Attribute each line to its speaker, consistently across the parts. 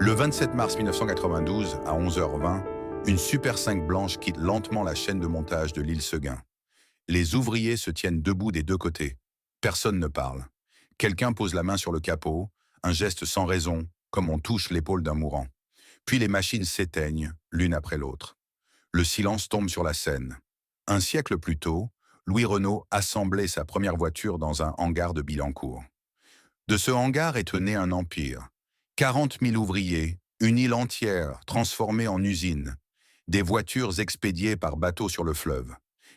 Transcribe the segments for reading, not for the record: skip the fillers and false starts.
Speaker 1: Le 27 mars 1992, à 11h20, une Super 5 blanche quitte lentement la chaîne de montage de l'île Seguin. Les ouvriers se tiennent debout des deux côtés. Personne ne parle. Quelqu'un pose la main sur le capot, un geste sans raison, comme on touche l'épaule d'un mourant. Puis les machines s'éteignent, l'une après l'autre. Le silence tombe sur la scène. Un siècle plus tôt, Louis Renault assemblait sa première voiture dans un hangar de Billancourt. De ce hangar est né un empire. 40 000 ouvriers, une île entière transformée en usine, des voitures expédiées par bateau sur le fleuve.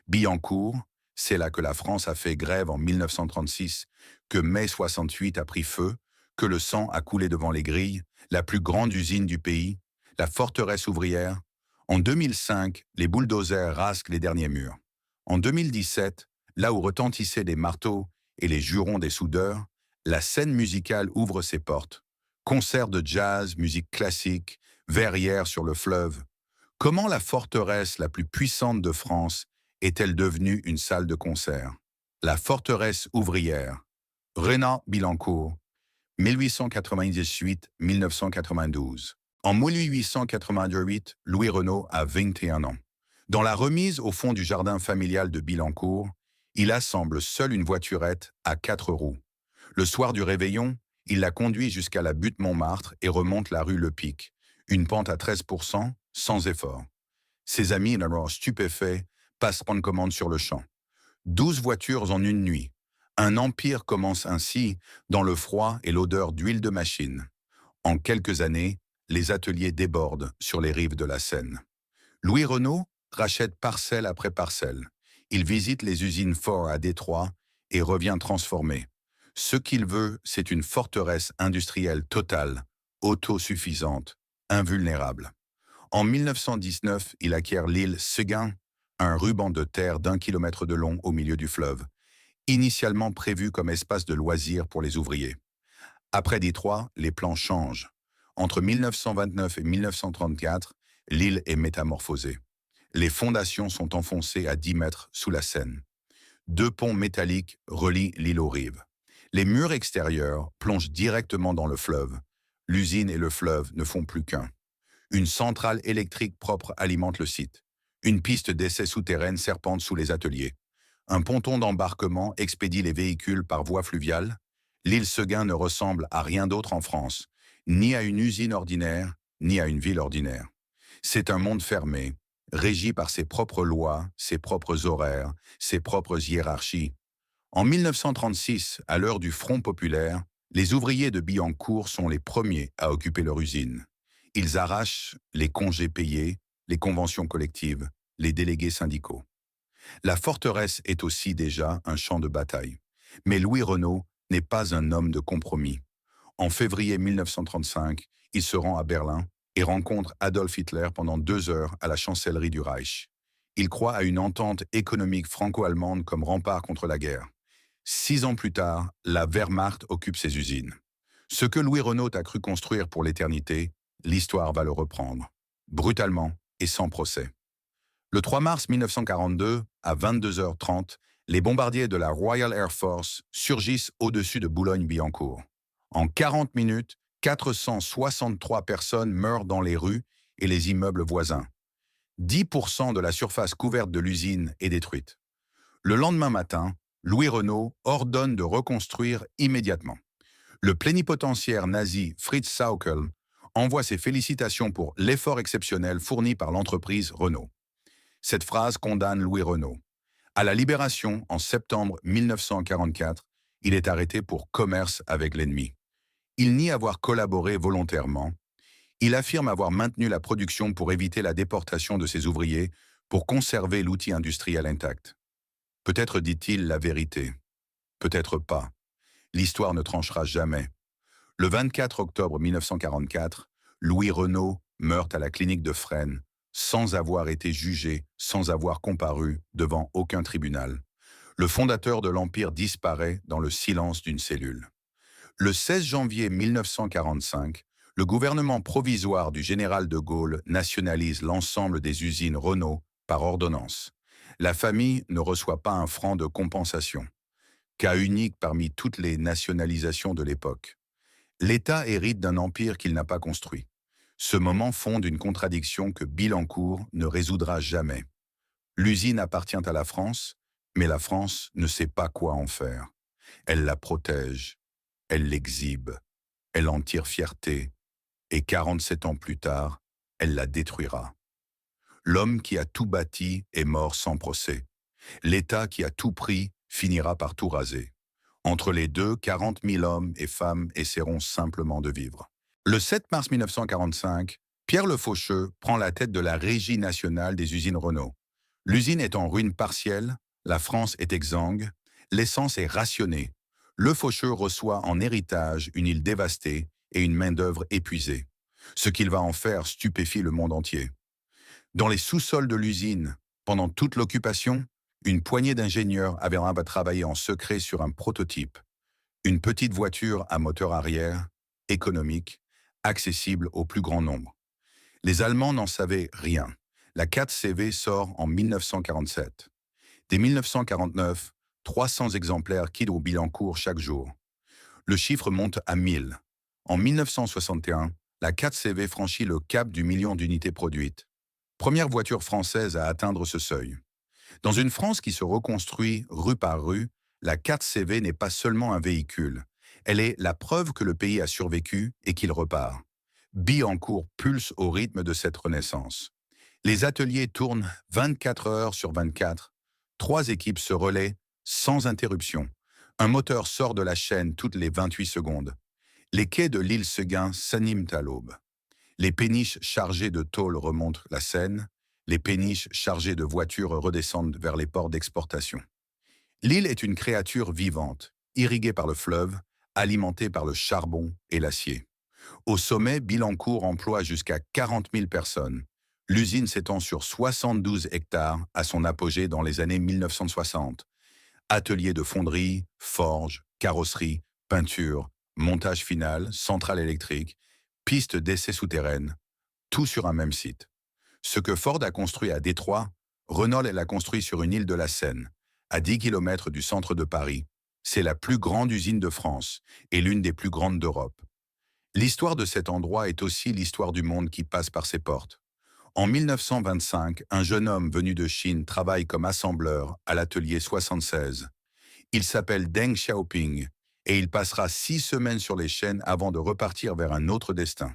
Speaker 1: Billancourt, c'est là que la France a fait grève en 1936, que mai 68 a pris feu, que le sang a coulé devant les grilles, la plus grande usine du pays, la forteresse ouvrière. En 2005, les bulldozers rasquent les derniers murs. En 2017, là où retentissaient les marteaux et les jurons des soudeurs, la scène musicale ouvre ses portes. Concerts de jazz, musique classique, verrières sur le fleuve. Comment la forteresse la plus puissante de France est-elle devenue une salle de concert? La forteresse ouvrière. Renan Billancourt, 1898-1992. En 1888, Louis Renault a 21 ans. Dans la remise au fond du jardin familial de Billancourt, il assemble seul une voiturette à 4 roues. Le soir du réveillon, il la conduit jusqu'à la butte Montmartre et remonte la rue Le Pic, une pente à 13%, sans effort. Ses amis, alors stupéfaits, passent prendre commande sur le champ. 12 voitures en une nuit. Un empire commence ainsi, dans le froid et l'odeur d'huile de machine. En quelques années, les ateliers débordent sur les rives de la Seine. Louis Renault rachète parcelle après parcelle. Il visite les usines Ford à Détroit et revient transformé. Ce qu'il veut, c'est une forteresse industrielle totale, autosuffisante, invulnérable. En 1919, il acquiert l'île Seguin, un ruban de terre d'1 kilomètre de long au milieu du fleuve, initialement prévu comme espace de loisirs pour les ouvriers. Après Détroit, les plans changent. Entre 1929 et 1934, l'île est métamorphosée. Les fondations sont enfoncées à 10 mètres sous la Seine. 2 ponts métalliques relient l'île aux rives. Les murs extérieurs plongent directement dans le fleuve. L'usine et le fleuve ne font plus qu'un. Une centrale électrique propre alimente le site. Une piste d'essai souterraine serpente sous les ateliers. Un ponton d'embarquement expédie les véhicules par voie fluviale. L'île Seguin ne ressemble à rien d'autre en France, ni à une usine ordinaire, ni à une ville ordinaire. C'est un monde fermé, régi par ses propres lois, ses propres horaires, ses propres hiérarchies. En 1936, à l'heure du Front populaire, les ouvriers de Billancourt sont les premiers à occuper leur usine. Ils arrachent les congés payés, les conventions collectives, les délégués syndicaux. La forteresse est aussi déjà un champ de bataille. Mais Louis Renault n'est pas un homme de compromis. En février 1935, il se rend à Berlin et rencontre Adolf Hitler pendant 2 heures à la chancellerie du Reich. Il croit à une entente économique franco-allemande comme rempart contre la guerre. 6 ans plus tard, la Wehrmacht occupe ses usines. Ce que Louis Renault a cru construire pour l'éternité, l'histoire va le reprendre, brutalement et sans procès. Le 3 mars 1942, à 22h30, les bombardiers de la Royal Air Force surgissent au-dessus de Boulogne-Billancourt. En 40 minutes, 463 personnes meurent dans les rues et les immeubles voisins. 10% de la surface couverte de l'usine est détruite. Le lendemain matin, Louis Renault ordonne de reconstruire immédiatement. Le plénipotentiaire nazi Fritz Sauckel envoie ses félicitations pour l'effort exceptionnel fourni par l'entreprise Renault. Cette phrase condamne Louis Renault. À la Libération, en septembre 1944, il est arrêté pour commerce avec l'ennemi. Il nie avoir collaboré volontairement. Il affirme avoir maintenu la production pour éviter la déportation de ses ouvriers, pour conserver l'outil industriel intact. Peut-être dit-il la vérité. Peut-être pas. L'histoire ne tranchera jamais. Le 24 octobre 1944, Louis Renault meurt à la clinique de Fresnes, sans avoir été jugé, sans avoir comparu devant aucun tribunal. Le fondateur de l'Empire disparaît dans le silence d'une cellule. Le 16 janvier 1945, le gouvernement provisoire du général de Gaulle nationalise l'ensemble des usines Renault par ordonnance. La famille ne reçoit pas un franc de compensation. Cas unique parmi toutes les nationalisations de l'époque. L'État hérite d'un empire qu'il n'a pas construit. Ce moment fonde une contradiction que Billancourt ne résoudra jamais. L'usine appartient à la France, mais la France ne sait pas quoi en faire. Elle la protège, elle l'exhibe, elle en tire fierté, et 47 ans plus tard, elle la détruira. L'homme qui a tout bâti est mort sans procès. L'État qui a tout pris finira par tout raser. Entre les deux, 40 000 hommes et femmes essaieront simplement de vivre. Le 7 mars 1945, Pierre Le Faucheux prend la tête de la Régie nationale des usines Renault. L'usine est en ruine partielle, la France est exsangue, l'essence est rationnée. Le Faucheux reçoit en héritage une île dévastée et une main-d'œuvre épuisée. Ce qu'il va en faire stupéfie le monde entier. Dans les sous-sols de l'usine, pendant toute l'occupation, une poignée d'ingénieurs avait travaillé en secret sur un prototype, une petite voiture à moteur arrière, économique, accessible au plus grand nombre. Les Allemands n'en savaient rien. La 4CV sort en 1947. Dès 1949, 300 exemplaires quittent au Billancourt chaque jour. Le chiffre monte à 1000. En 1961, la 4CV franchit le cap du million d'unités produites. Première voiture française à atteindre ce seuil. Dans une France qui se reconstruit rue par rue, la 4CV n'est pas seulement un véhicule. Elle est la preuve que le pays a survécu et qu'il repart. Billancourt pulse au rythme de cette renaissance. Les ateliers tournent 24 heures sur 24. 3 équipes se relaient sans interruption. Un moteur sort de la chaîne toutes les 28 secondes. Les quais de l'île Seguin s'animent à l'aube. Les péniches chargées de tôles remontent la Seine. Les péniches chargées de voitures redescendent vers les ports d'exportation. L'île est une créature vivante, irriguée par le fleuve, alimentée par le charbon et l'acier. Au sommet, Billancourt emploie jusqu'à 40 000 personnes. L'usine s'étend sur 72 hectares à son apogée dans les années 1960. Ateliers de fonderie, forge, carrosserie, peinture, montage final, centrale électrique, pistes d'essais souterraines, tout sur un même site. Ce que Ford a construit à Détroit, Renault l'a construit sur une île de la Seine, à 10 km du centre de Paris. C'est la plus grande usine de France et l'une des plus grandes d'Europe. L'histoire de cet endroit est aussi l'histoire du monde qui passe par ses portes. En 1925, un jeune homme venu de Chine travaille comme assembleur à l'atelier 76. Il s'appelle Deng Xiaoping et il passera 6 semaines sur les chaînes avant de repartir vers un autre destin.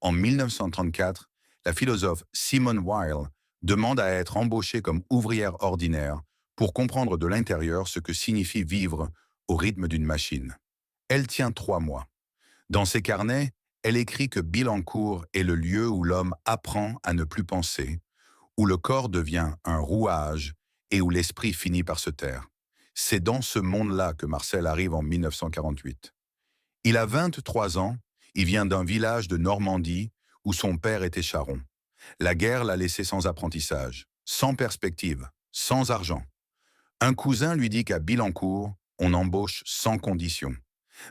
Speaker 1: En 1934, la philosophe Simone Weil demande à être embauchée comme ouvrière ordinaire pour comprendre de l'intérieur ce que signifie vivre au rythme d'une machine. Elle tient 3 mois. Dans ses carnets, elle écrit que Billancourt est le lieu où l'homme apprend à ne plus penser, où le corps devient un rouage et où l'esprit finit par se taire. C'est dans ce monde-là que Marcel arrive en 1948. Il a 23 ans, il vient d'un village de Normandie où son père était charron. La guerre l'a laissé sans apprentissage, sans perspective, sans argent. Un cousin lui dit qu'à Billancourt, on embauche sans condition.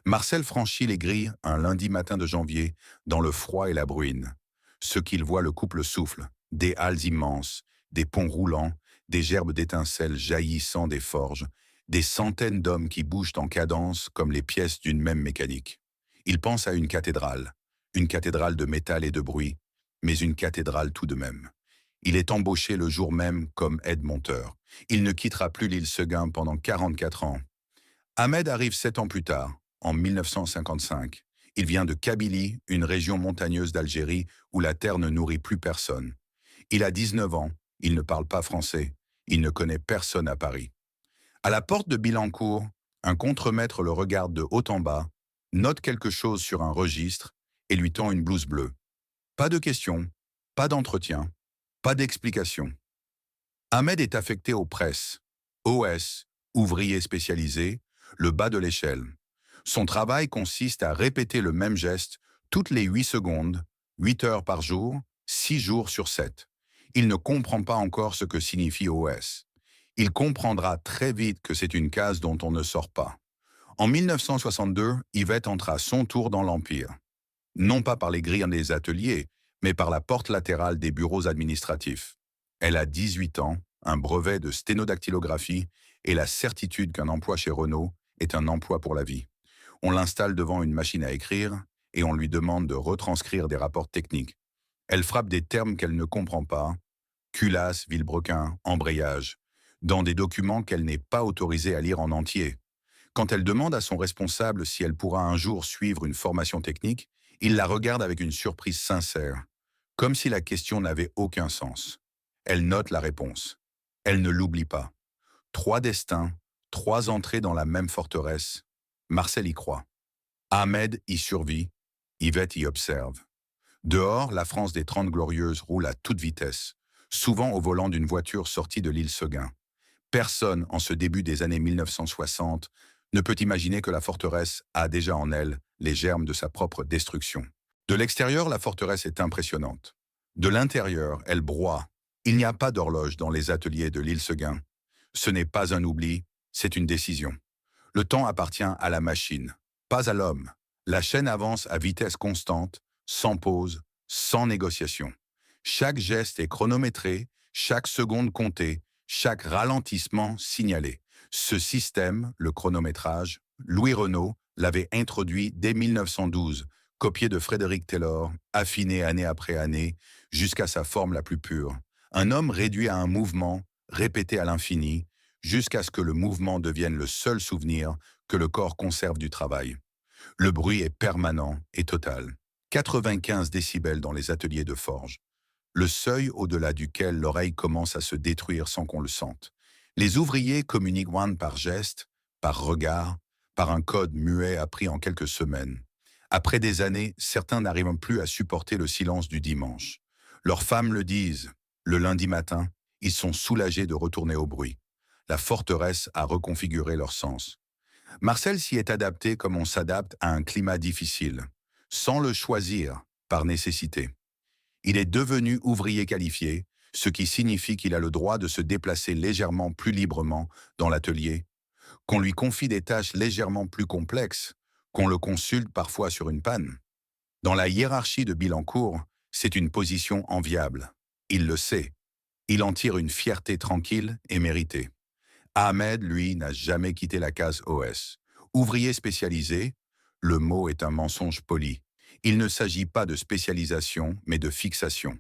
Speaker 1: Marcel franchit les grilles un lundi matin de janvier, dans le froid et la bruine. Ce qu'il voit, le couple souffle, des halles immenses, des ponts roulants, des gerbes d'étincelles jaillissant des forges, des centaines d'hommes qui bougent en cadence comme les pièces d'une même mécanique. Il pense à une cathédrale de métal et de bruit, mais une cathédrale tout de même. Il est embauché le jour même comme aide-monteur. Il ne quittera plus l'île Seguin pendant 44 ans. Ahmed arrive 7 ans plus tard, en 1955. Il vient de Kabylie, une région montagneuse d'Algérie où la terre ne nourrit plus personne. Il a 19 ans, il ne parle pas français, il ne connaît personne à Paris. À la porte de Billancourt, un contremaître le regarde de haut en bas, note quelque chose sur un registre et lui tend une blouse bleue. Pas de questions, pas d'entretien, pas d'explication. Ahmed est affecté aux presses, OS, ouvrier spécialisé, le bas de l'échelle. Son travail consiste à répéter le même geste toutes les 8 secondes, 8 heures par jour, 6 jours sur 7. Il ne comprend pas encore ce que signifie OS. Il comprendra très vite que c'est une case dont on ne sort pas. En 1962, Yvette entre à son tour dans l'Empire. Non pas par les grilles des ateliers, mais par la porte latérale des bureaux administratifs. Elle a 18 ans, un brevet de sténodactylographie et la certitude qu'un emploi chez Renault est un emploi pour la vie. On l'installe devant une machine à écrire et on lui demande de retranscrire des rapports techniques. Elle frappe des termes qu'elle ne comprend pas, culasse, vilebrequin, embrayage, dans des documents qu'elle n'est pas autorisée à lire en entier. Quand elle demande à son responsable si elle pourra un jour suivre une formation technique, il la regarde avec une surprise sincère, comme si la question n'avait aucun sens. Elle note la réponse. Elle ne l'oublie pas. 3 destins, 3 entrées dans la même forteresse. Marcel y croit. Ahmed y survit. Yvette y observe. Dehors, la France des 30 Glorieuses roule à toute vitesse, souvent au volant d'une voiture sortie de l'île Seguin. Personne, en ce début des années 1960, ne peut imaginer que la forteresse a déjà en elle les germes de sa propre destruction. De l'extérieur, la forteresse est impressionnante. De l'intérieur, elle broie. Il n'y a pas d'horloge dans les ateliers de l'île Seguin. Ce n'est pas un oubli, c'est une décision. Le temps appartient à la machine, pas à l'homme. La chaîne avance à vitesse constante, sans pause, sans négociation. Chaque geste est chronométré, chaque seconde comptée, chaque ralentissement signalé. Ce système, le chronométrage, Louis Renault l'avait introduit dès 1912, copié de Frédéric Taylor, affiné année après année, jusqu'à sa forme la plus pure. Un homme réduit à un mouvement, répété à l'infini, jusqu'à ce que le mouvement devienne le seul souvenir que le corps conserve du travail. Le bruit est permanent et total. 95 décibels dans les ateliers de forge. Le seuil au-delà duquel l'oreille commence à se détruire sans qu'on le sente. Les ouvriers communiquent par geste, par regard, par un code muet appris en quelques semaines. Après des années, certains n'arrivent plus à supporter le silence du dimanche. Leurs femmes le disent. Le lundi matin, ils sont soulagés de retourner au bruit. La forteresse a reconfiguré leur sens. Marcel s'y est adapté comme on s'adapte à un climat difficile, sans le choisir, par nécessité. Il est devenu ouvrier qualifié, ce qui signifie qu'il a le droit de se déplacer légèrement plus librement dans l'atelier, qu'on lui confie des tâches légèrement plus complexes, qu'on le consulte parfois sur une panne. Dans la hiérarchie de Bilancourt, c'est une position enviable. Il le sait. Il en tire une fierté tranquille et méritée. Ahmed, lui, n'a jamais quitté la case OS. Ouvrier spécialisé, le mot est un mensonge poli. Il ne s'agit pas de spécialisation, mais de fixation.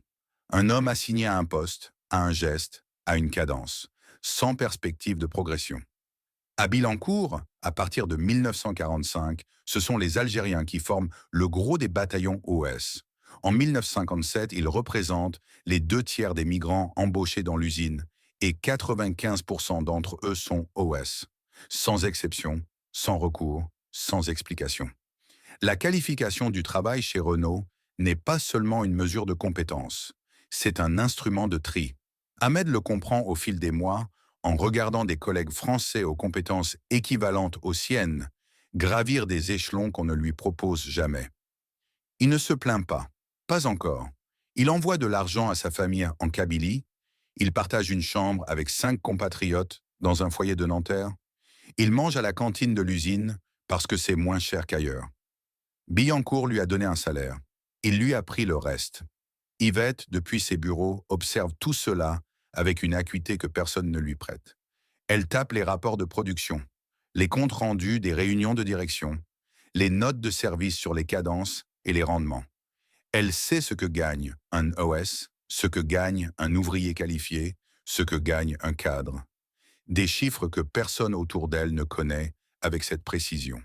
Speaker 1: Un homme assigné à un poste, à un geste, à une cadence, sans perspective de progression. À Bilancourt, à partir de 1945, ce sont les Algériens qui forment le gros des bataillons OS. En 1957, ils représentent les 2 tiers des migrants embauchés dans l'usine et 95% d'entre eux sont OS. Sans exception, sans recours, sans explication. La qualification du travail chez Renault n'est pas seulement une mesure de compétence, c'est un instrument de tri. Ahmed le comprend au fil des mois en regardant des collègues français aux compétences équivalentes aux siennes gravir des échelons qu'on ne lui propose jamais. Il ne se plaint pas encore. Il envoie de l'argent à sa famille en Kabylie, il partage une chambre avec 5 compatriotes dans un foyer de Nanterre, il mange à la cantine de l'usine parce que c'est moins cher qu'ailleurs. Billancourt lui a donné un salaire. Il lui a pris le reste. Yvette, depuis ses bureaux, observe tout cela avec une acuité que personne ne lui prête. Elle tape les rapports de production, les comptes rendus des réunions de direction, les notes de service sur les cadences et les rendements. Elle sait ce que gagne un OS, ce que gagne un ouvrier qualifié, ce que gagne un cadre. Des chiffres que personne autour d'elle ne connaît avec cette précision.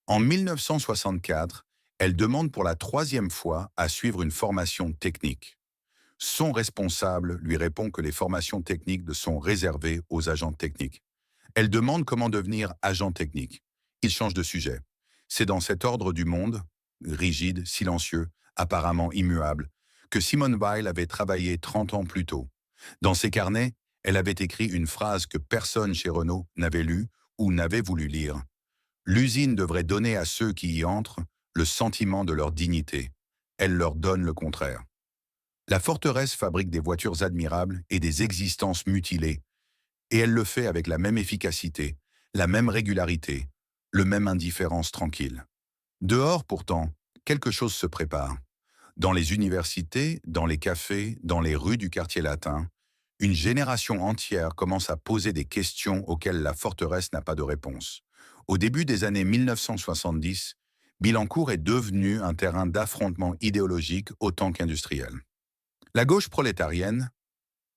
Speaker 1: En 1964, elle demande pour la 3e fois à suivre une formation technique. Son responsable lui répond que les formations techniques sont réservées aux agents techniques. Elle demande comment devenir agent technique. Il change de sujet. C'est dans cet ordre du monde, rigide, silencieux, apparemment immuable, que Simone Weil avait travaillé 30 ans plus tôt. Dans ses carnets, elle avait écrit une phrase que personne chez Renault n'avait lue ou n'avait voulu lire. L'usine devrait donner à ceux qui y entrent le sentiment de leur dignité. Elle leur donne le contraire. La forteresse fabrique des voitures admirables et des existences mutilées, et elle le fait avec la même efficacité, la même régularité, le même indifférence tranquille. Dehors, pourtant, quelque chose se prépare. Dans les universités, dans les cafés, dans les rues du quartier latin, une génération entière commence à poser des questions auxquelles la forteresse n'a pas de réponse. Au début des années 1970, Billancourt est devenu un terrain d'affrontement idéologique autant qu'industriel. La gauche prolétarienne,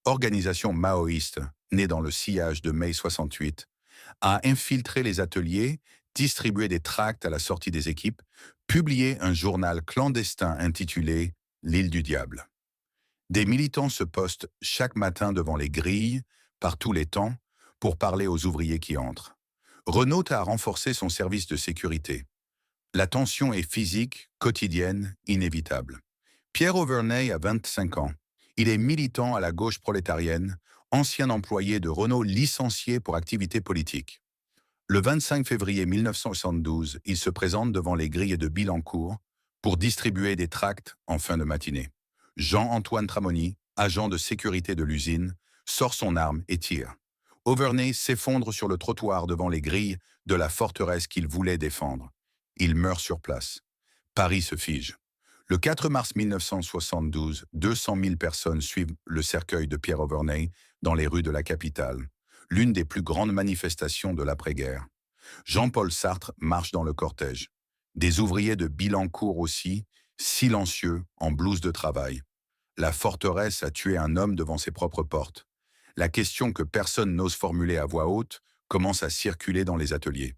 Speaker 1: organisation maoïste née dans le sillage de mai 68, a infiltré les ateliers, distribué des tracts à la sortie des équipes, publié un journal clandestin intitulé L'île du diable. Des militants se postent chaque matin devant les grilles, par tous les temps, pour parler aux ouvriers qui entrent. Renault a renforcé son service de sécurité. La tension est physique, quotidienne, inévitable. Pierre Auverney a 25 ans. Il est militant à la gauche prolétarienne, ancien employé de Renault licencié pour activité politique. Le 25 février 1972, il se présente devant les grilles de Billancourt pour distribuer des tracts en fin de matinée. Jean-Antoine Tramoni, agent de sécurité de l'usine, sort son arme et tire. Auverney s'effondre sur le trottoir devant les grilles de la forteresse qu'il voulait défendre. Il meurt sur place. Paris se fige. Le 4 mars 1972, 200 000 personnes suivent le cercueil de Pierre Auverney dans les rues de la capitale, l'une des plus grandes manifestations de l'après-guerre. Jean-Paul Sartre marche dans le cortège. Des ouvriers de Billancourt aussi, silencieux, en blouse de travail. La forteresse a tué un homme devant ses propres portes. La question que personne n'ose formuler à voix haute commence à circuler dans les ateliers.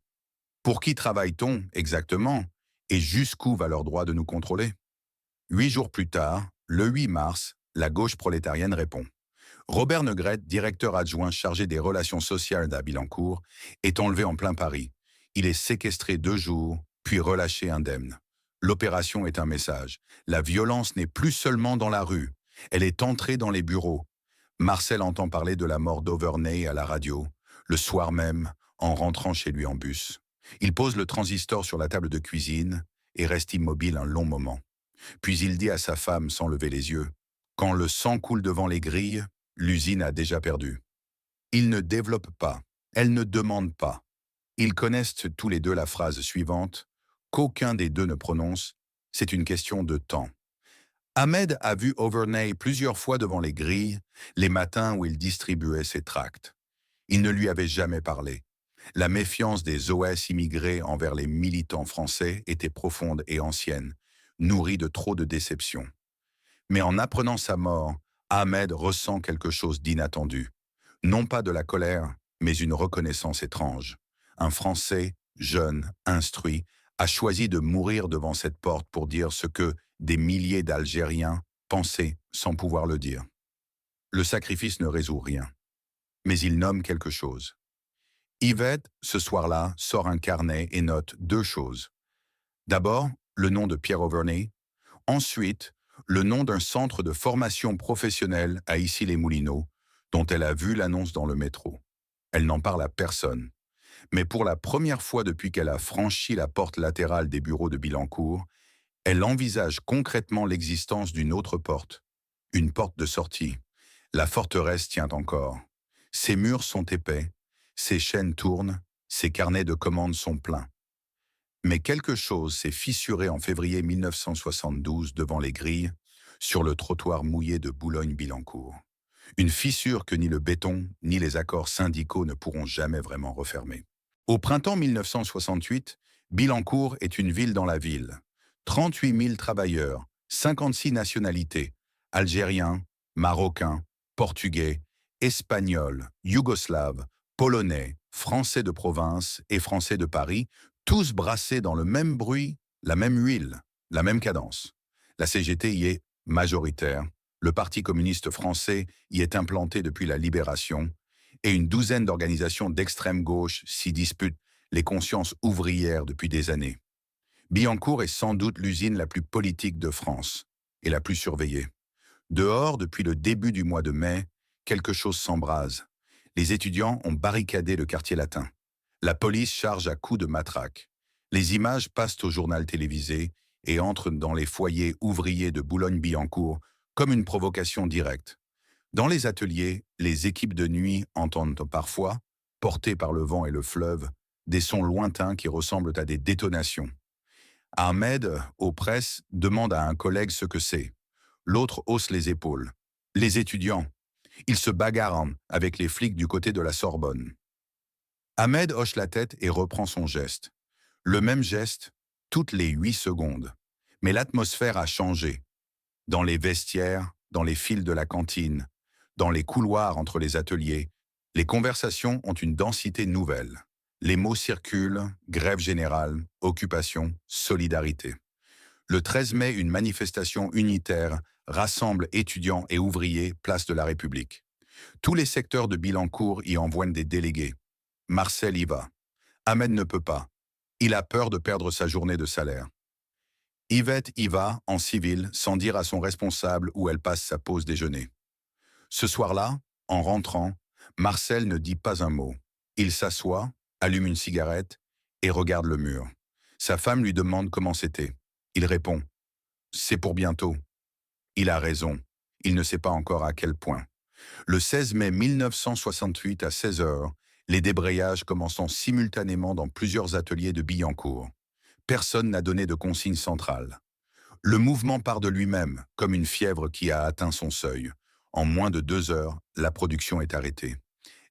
Speaker 1: Pour qui travaille-t-on exactement et jusqu'où va leur droit de nous contrôler? 8 jours plus tard, le 8 mars, la gauche prolétarienne répond. Robert Negrete, directeur adjoint chargé des relations sociales à Billancourt, est enlevé en plein Paris. Il est séquestré 2 jours, puis relâché indemne. L'opération est un message. La violence n'est plus seulement dans la rue, elle est entrée dans les bureaux. Marcel entend parler de la mort d'Auverney à la radio, le soir même, en rentrant chez lui en bus. Il pose le transistor sur la table de cuisine et reste immobile un long moment. Puis il dit à sa femme sans lever les yeux, « Quand le sang coule devant les grilles, l'usine a déjà perdu. » Ils ne développent pas, elle ne demande pas. Ils connaissent tous les deux la phrase suivante, qu'aucun des deux ne prononce, c'est une question de temps. Ahmed a vu Auverney plusieurs fois devant les grilles, les matins où il distribuait ses tracts. Il ne lui avait jamais parlé. La méfiance des OS immigrés envers les militants français était profonde et ancienne, nourrie de trop de déceptions. Mais en apprenant sa mort, Ahmed ressent quelque chose d'inattendu. Non pas de la colère, mais une reconnaissance étrange. Un Français, jeune, instruit, a choisi de mourir devant cette porte pour dire ce que des milliers d'Algériens pensaient sans pouvoir le dire. Le sacrifice ne résout rien, mais il nomme quelque chose. Yvette, ce soir-là, sort un carnet et note 2 choses. D'abord, le nom de Pierre Auverney. Ensuite, le nom d'un centre de formation professionnelle à Issy-les-Moulineaux, dont elle a vu l'annonce dans le métro. Elle n'en parle à personne. Mais pour la première fois depuis qu'elle a franchi la porte latérale des bureaux de Billancourt, elle envisage concrètement l'existence d'une autre porte. Une porte de sortie. La forteresse tient encore. Ses murs sont épais, ses chaînes tournent, ses carnets de commandes sont pleins. Mais quelque chose s'est fissuré en février 1972 devant les grilles, sur le trottoir mouillé de Boulogne-Billancourt. Une fissure que ni le béton, ni les accords syndicaux ne pourront jamais vraiment refermer. Au printemps 1968, Billancourt est une ville dans la ville. 38 000 travailleurs, 56 nationalités, Algériens, Marocains, Portugais, Espagnols, Yougoslaves, Polonais, Français de province et Français de Paris, tous brassés dans le même bruit, la même huile, la même cadence. La CGT y est majoritaire, le Parti communiste français y est implanté depuis la Libération, et une douzaine d'organisations d'extrême gauche s'y disputent les consciences ouvrières depuis des années. Billancourt est sans doute l'usine la plus politique de France et la plus surveillée. Dehors, depuis le début du mois de mai, quelque chose s'embrase. Les étudiants ont barricadé le quartier latin. La police charge à coups de matraque. Les images passent au journal télévisé et entrent dans les foyers ouvriers de Boulogne-Billancourt comme une provocation directe. Dans les ateliers, les équipes de nuit entendent parfois, portées par le vent et le fleuve, des sons lointains qui ressemblent à des détonations. Ahmed, aux presses, demande à un collègue ce que c'est. L'autre hausse les épaules. Les étudiants. Ils se bagarrent avec les flics du côté de la Sorbonne. Ahmed hoche la tête et reprend son geste. Le même geste, toutes les 8 secondes. Mais l'atmosphère a changé. Dans les vestiaires, dans les files de la cantine, dans les couloirs entre les ateliers, les conversations ont une densité nouvelle. Les mots circulent, grève générale, occupation, solidarité. Le 13 mai, une manifestation unitaire rassemble étudiants et ouvriers place de la République. Tous les secteurs de Billancourt y envoient des délégués. Marcel y va. Ahmed ne peut pas. Il a peur de perdre sa journée de salaire. Yvette y va, en civil, sans dire à son responsable où elle passe sa pause déjeuner. Ce soir-là, en rentrant, Marcel ne dit pas un mot. Il s'assoit, allume une cigarette et regarde le mur. Sa femme lui demande comment c'était. Il répond « C'est pour bientôt ». Il a raison. Il ne sait pas encore à quel point. Le 16 mai 1968 à 16 heures, les débrayages commençant simultanément dans plusieurs ateliers de Billancourt. Personne n'a donné de consigne centrale. Le mouvement part de lui-même, comme une fièvre qui a atteint son seuil. En moins de 2 heures, la production est arrêtée.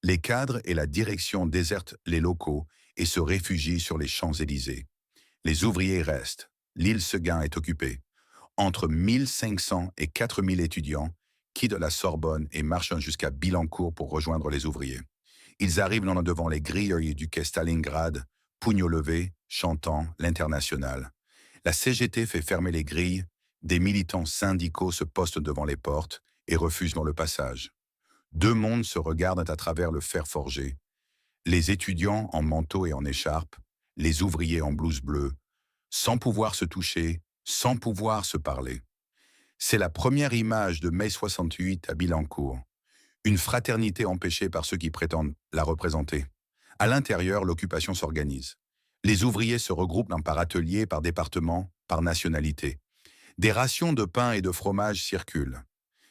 Speaker 1: Les cadres et la direction désertent les locaux et se réfugient sur les Champs-Élysées. Les ouvriers restent. L'île Seguin est occupée. Entre 1500 et 4000 étudiants quittent la Sorbonne et marchent jusqu'à Billancourt pour rejoindre les ouvriers. Ils arrivent devant les grilles du quai Stalingrad, pugno levé, chantant l'Internationale. La CGT fait fermer les grilles, des militants syndicaux se postent devant les portes et refusent le passage. Deux mondes se regardent à travers le fer forgé. Les étudiants en manteau et en écharpe, les ouvriers en blouse bleue, sans pouvoir se toucher, sans pouvoir se parler. C'est la première image de mai 68 à Billancourt. Une fraternité empêchée par ceux qui prétendent la représenter. À l'intérieur, l'occupation s'organise. Les ouvriers se regroupent par atelier, par département, par nationalité. Des rations de pain et de fromage circulent.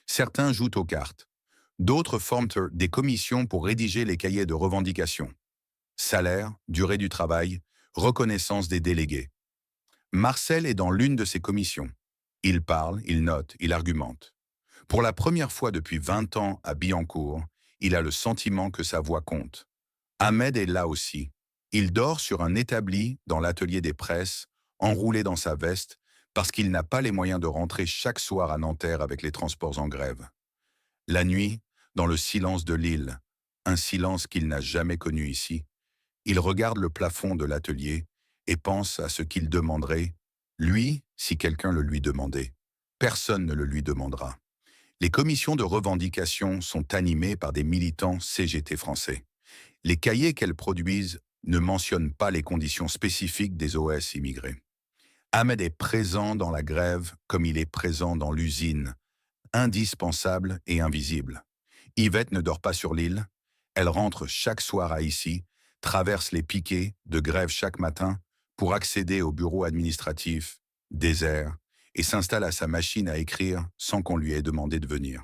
Speaker 1: Certains jouent aux cartes. D'autres forment des commissions pour rédiger les cahiers de revendication. Salaire, durée du travail, reconnaissance des délégués. Marcel est dans l'une de ces commissions. Il parle, il note, il argumente. Pour la première fois depuis 20 ans à Billancourt, il a le sentiment que sa voix compte. Ahmed est là aussi. Il dort sur un établi dans l'atelier des presses, enroulé dans sa veste, parce qu'il n'a pas les moyens de rentrer chaque soir à Nanterre avec les transports en grève. La nuit, dans le silence de l'île, un silence qu'il n'a jamais connu ici, il regarde le plafond de l'atelier et pense à ce qu'il demanderait, lui, si quelqu'un le lui demandait. Personne ne le lui demandera. Les commissions de revendication sont animées par des militants CGT français. Les cahiers qu'elles produisent ne mentionnent pas les conditions spécifiques des OS immigrés. Ahmed est présent dans la grève comme il est présent dans l'usine, indispensable et invisible. Yvette ne dort pas sur l'île, elle rentre chaque soir à Issy, traverse les piquets de grève chaque matin pour accéder au bureau administratif, désert, et s'installe à sa machine à écrire sans qu'on lui ait demandé de venir.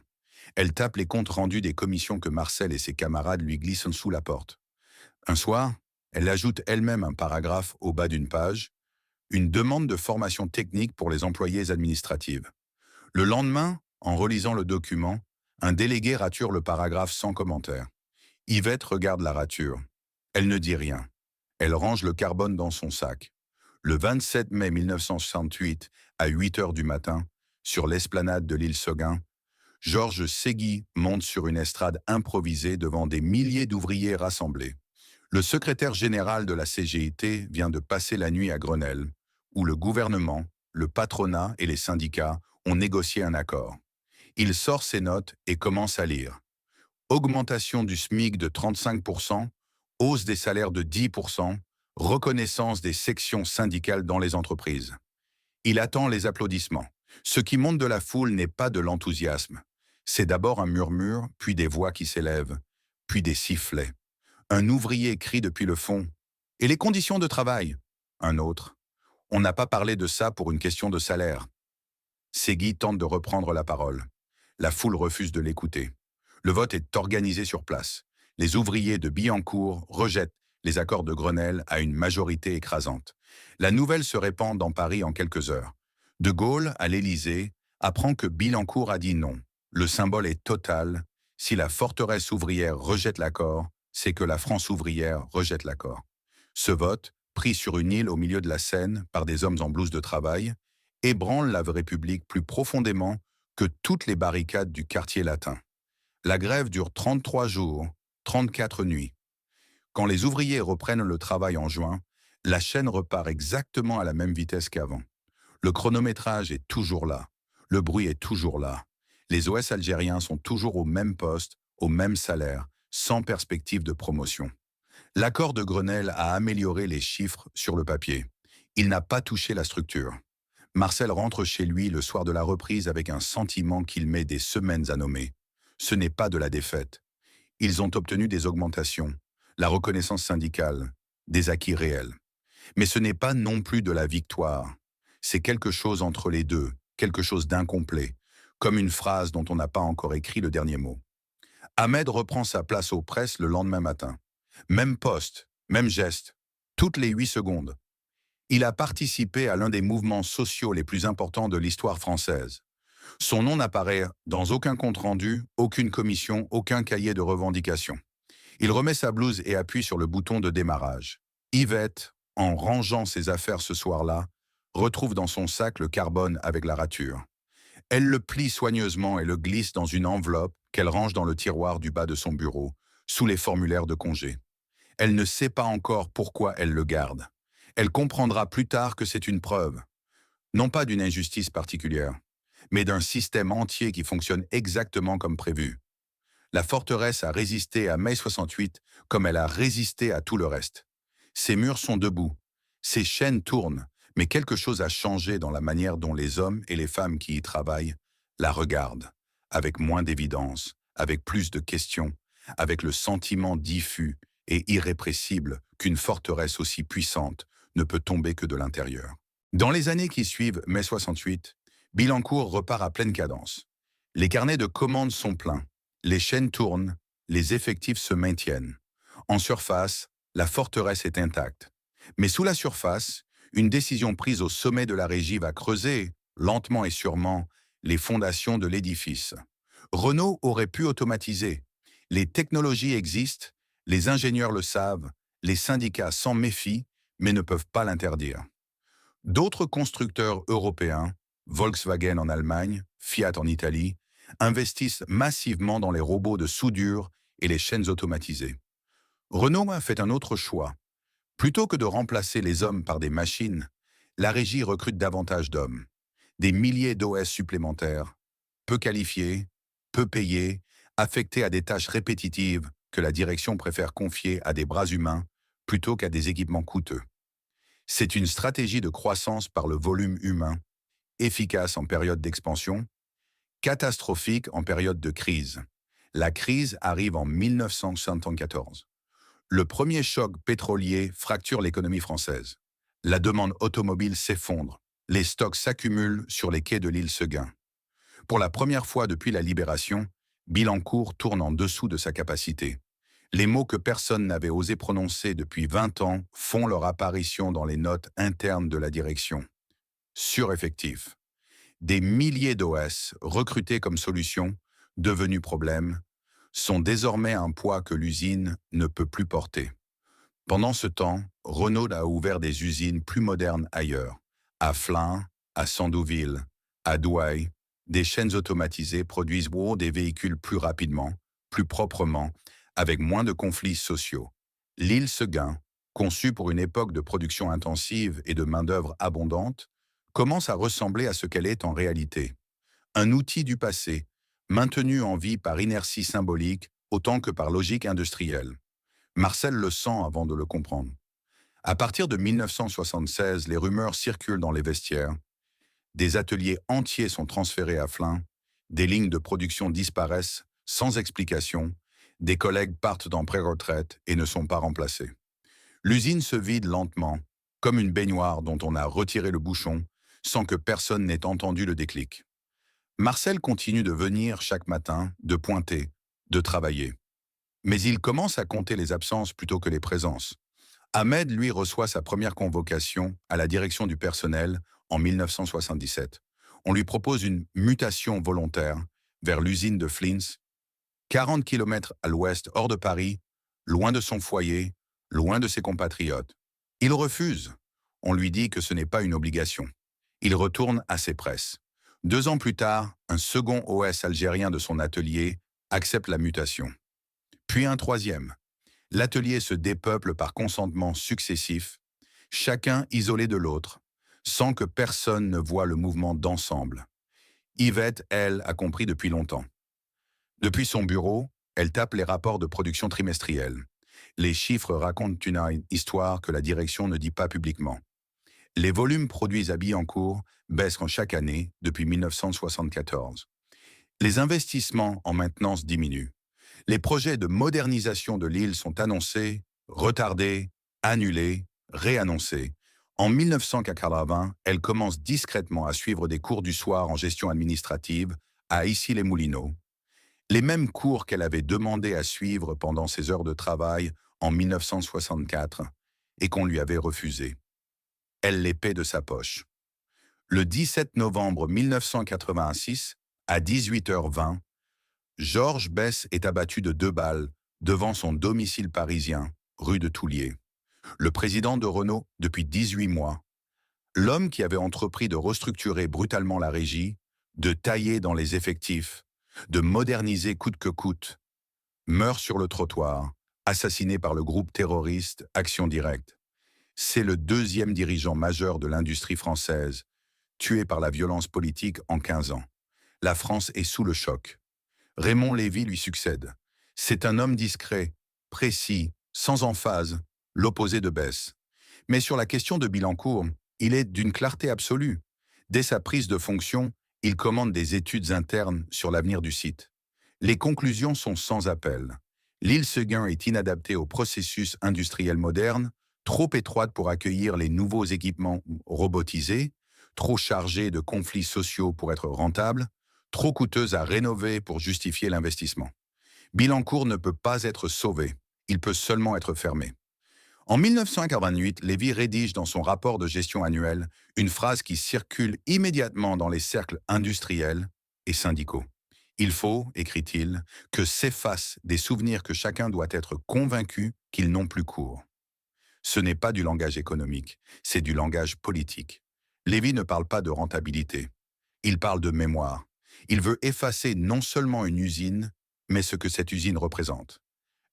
Speaker 1: Elle tape les comptes rendus des commissions que Marcel et ses camarades lui glissent sous la porte. Un soir, elle ajoute elle-même un paragraphe au bas d'une page, une demande de formation technique pour les employés administratifs. Le lendemain, en relisant le document, un délégué rature le paragraphe sans commentaire. Yvette regarde la rature. Elle ne dit rien. Elle range le carbone dans son sac. Le 27 mai 1968, à 8 heures du matin, sur l'esplanade de l'île Seguin, Georges Ségui monte sur une estrade improvisée devant des milliers d'ouvriers rassemblés. Le secrétaire général de la CGT vient de passer la nuit à Grenelle, où le gouvernement, le patronat et les syndicats ont négocié un accord. Il sort ses notes et commence à lire. Augmentation du SMIC de 35%, hausse des salaires de 10%, reconnaissance des sections syndicales dans les entreprises. Il attend les applaudissements. Ce qui monte de la foule n'est pas de l'enthousiasme. C'est d'abord un murmure, puis des voix qui s'élèvent, puis des sifflets. Un ouvrier crie depuis le fond. « Et les conditions de travail ?» Un autre. « On n'a pas parlé de ça pour une question de salaire. » Ségui tente de reprendre la parole. La foule refuse de l'écouter. Le vote est organisé sur place. Les ouvriers de Billancourt rejettent les accords de Grenelle à une majorité écrasante. La nouvelle se répand dans Paris en quelques heures. De Gaulle, à l'Élysée, apprend que Billancourt a dit non. Le symbole est total. Si la forteresse ouvrière rejette l'accord, c'est que la France ouvrière rejette l'accord. Ce vote, pris sur une île au milieu de la Seine par des hommes en blouse de travail, ébranle la République plus profondément que toutes les barricades du quartier latin. La grève dure 33 jours, 34 nuits. Quand les ouvriers reprennent le travail en juin, la chaîne repart exactement à la même vitesse qu'avant. Le chronométrage est toujours là. Le bruit est toujours là. Les OS algériens sont toujours au même poste, au même salaire, sans perspective de promotion. L'accord de Grenelle a amélioré les chiffres sur le papier. Il n'a pas touché la structure. Marcel rentre chez lui le soir de la reprise avec un sentiment qu'il met des semaines à nommer. Ce n'est pas de la défaite. Ils ont obtenu des augmentations, la reconnaissance syndicale, des acquis réels. Mais ce n'est pas non plus de la victoire. C'est quelque chose entre les deux, quelque chose d'incomplet, comme une phrase dont on n'a pas encore écrit le dernier mot. Ahmed reprend sa place aux presses le lendemain matin. Même poste, même geste, toutes les 8 secondes. Il a participé à l'un des mouvements sociaux les plus importants de l'histoire française. Son nom n'apparaît dans aucun compte-rendu, aucune commission, aucun cahier de revendication. Il remet sa blouse et appuie sur le bouton de démarrage. Yvette, en rangeant ses affaires ce soir-là, retrouve dans son sac le carbone avec la rature. Elle le plie soigneusement et le glisse dans une enveloppe qu'elle range dans le tiroir du bas de son bureau, sous les formulaires de congé. Elle ne sait pas encore pourquoi elle le garde. Elle comprendra plus tard que c'est une preuve, non pas d'une injustice particulière, mais d'un système entier qui fonctionne exactement comme prévu. La forteresse a résisté à mai 68 comme elle a résisté à tout le reste. Ses murs sont debout, ses chaînes tournent, mais quelque chose a changé dans la manière dont les hommes et les femmes qui y travaillent la regardent, avec moins d'évidence, avec plus de questions, avec le sentiment diffus et irrépressible qu'une forteresse aussi puissante ne peut tomber que de l'intérieur. Dans les années qui suivent mai 68, Billancourt repart à pleine cadence. Les carnets de commandes sont pleins, les chaînes tournent, les effectifs se maintiennent. En surface, la forteresse est intacte. Mais sous la surface, une décision prise au sommet de la régie va creuser, lentement et sûrement, les fondations de l'édifice. Renault aurait pu automatiser. Les technologies existent, les ingénieurs le savent, les syndicats s'en méfient, mais ne peuvent pas l'interdire. D'autres constructeurs européens, Volkswagen en Allemagne, Fiat en Italie, investissent massivement dans les robots de soudure et les chaînes automatisées. Renault a fait un autre choix. Plutôt que de remplacer les hommes par des machines, la régie recrute davantage d'hommes. Des milliers d'OS supplémentaires, peu qualifiés, peu payés, affectés à des tâches répétitives que la direction préfère confier à des bras humains plutôt qu'à des équipements coûteux. C'est une stratégie de croissance par le volume humain, efficace en période d'expansion, catastrophique en période de crise. La crise arrive en 1974. Le premier choc pétrolier fracture l'économie française. La demande automobile s'effondre. Les stocks s'accumulent sur les quais de l'île Seguin. Pour la première fois depuis la Libération, Billancourt tourne en dessous de sa capacité. Les mots que personne n'avait osé prononcer depuis 20 ans font leur apparition dans les notes internes de la direction. Sureffectif. Des milliers d'OS, recrutés comme solution, devenus problème, sont désormais un poids que l'usine ne peut plus porter. Pendant ce temps, Renault a ouvert des usines plus modernes ailleurs, à Flins, à Sandouville, à Douai. Des chaînes automatisées produisent des véhicules plus rapidement, plus proprement, avec moins de conflits sociaux. L'île Seguin, conçue pour une époque de production intensive et de main-d'œuvre abondante, commence à ressembler à ce qu'elle est en réalité. Un outil du passé, maintenu en vie par inertie symbolique autant que par logique industrielle. Marcel le sent avant de le comprendre. À partir de 1976, les rumeurs circulent dans les vestiaires. Des ateliers entiers sont transférés à Flins, des lignes de production disparaissent sans explication, des collègues partent en pré-retraite et ne sont pas remplacés. L'usine se vide lentement, comme une baignoire dont on a retiré le bouchon, sans que personne n'ait entendu le déclic. Marcel continue de venir chaque matin, de pointer, de travailler. Mais il commence à compter les absences plutôt que les présences. Ahmed, lui, reçoit sa première convocation à la direction du personnel en 1977. On lui propose une mutation volontaire vers l'usine de Flins, 40 km à l'ouest, hors de Paris, loin de son foyer, loin de ses compatriotes. Il refuse. On lui dit que ce n'est pas une obligation. Il retourne à ses presses. 2 ans plus tard, un second OS algérien de son atelier accepte la mutation. Puis un troisième. L'atelier se dépeuple par consentement successif, chacun isolé de l'autre, sans que personne ne voie le mouvement d'ensemble. Yvette, elle, a compris depuis longtemps. Depuis son bureau, elle tape les rapports de production trimestriels. Les chiffres racontent une histoire que la direction ne dit pas publiquement. Les volumes produits à Billancourt baissent chaque année depuis 1974. Les investissements en maintenance diminuent. Les projets de modernisation de l'île sont annoncés, retardés, annulés, réannoncés. En 1980, elle commence discrètement à suivre des cours du soir en gestion administrative à Issy-les-Moulineaux. Les mêmes cours qu'elle avait demandé à suivre pendant ses heures de travail en 1964 et qu'on lui avait refusés. Elle les paie de sa poche. Le 17 novembre 1986, à 18h20, Georges Besse est abattu de 2 balles devant son domicile parisien, rue de Toulier. Le président de Renault depuis 18 mois, l'homme qui avait entrepris de restructurer brutalement la régie, de tailler dans les effectifs, de moderniser coûte que coûte, meurt sur le trottoir, assassiné par le groupe terroriste Action Directe. C'est le 2e dirigeant majeur de l'industrie française, tué par la violence politique en 15 ans. La France est sous le choc. Raymond Lévy lui succède. C'est un homme discret, précis, sans emphase, l'opposé de Besse. Mais sur la question de Billancourt, il est d'une clarté absolue. Dès sa prise de fonction, il commande des études internes sur l'avenir du site. Les conclusions sont sans appel. L'île Seguin est inadaptée au processus industriel moderne, trop étroite pour accueillir les nouveaux équipements robotisés, trop chargée de conflits sociaux pour être rentable, trop coûteuse à rénover pour justifier l'investissement. Billancourt ne peut pas être sauvé, il peut seulement être fermé. En 1988, Lévy rédige dans son rapport de gestion annuel une phrase qui circule immédiatement dans les cercles industriels et syndicaux. Il faut, écrit-il, que s'effacent des souvenirs que chacun doit être convaincu qu'ils n'ont plus cours. Ce n'est pas du langage économique, c'est du langage politique. Lévy ne parle pas de rentabilité, il parle de mémoire. Il veut effacer non seulement une usine, mais ce que cette usine représente.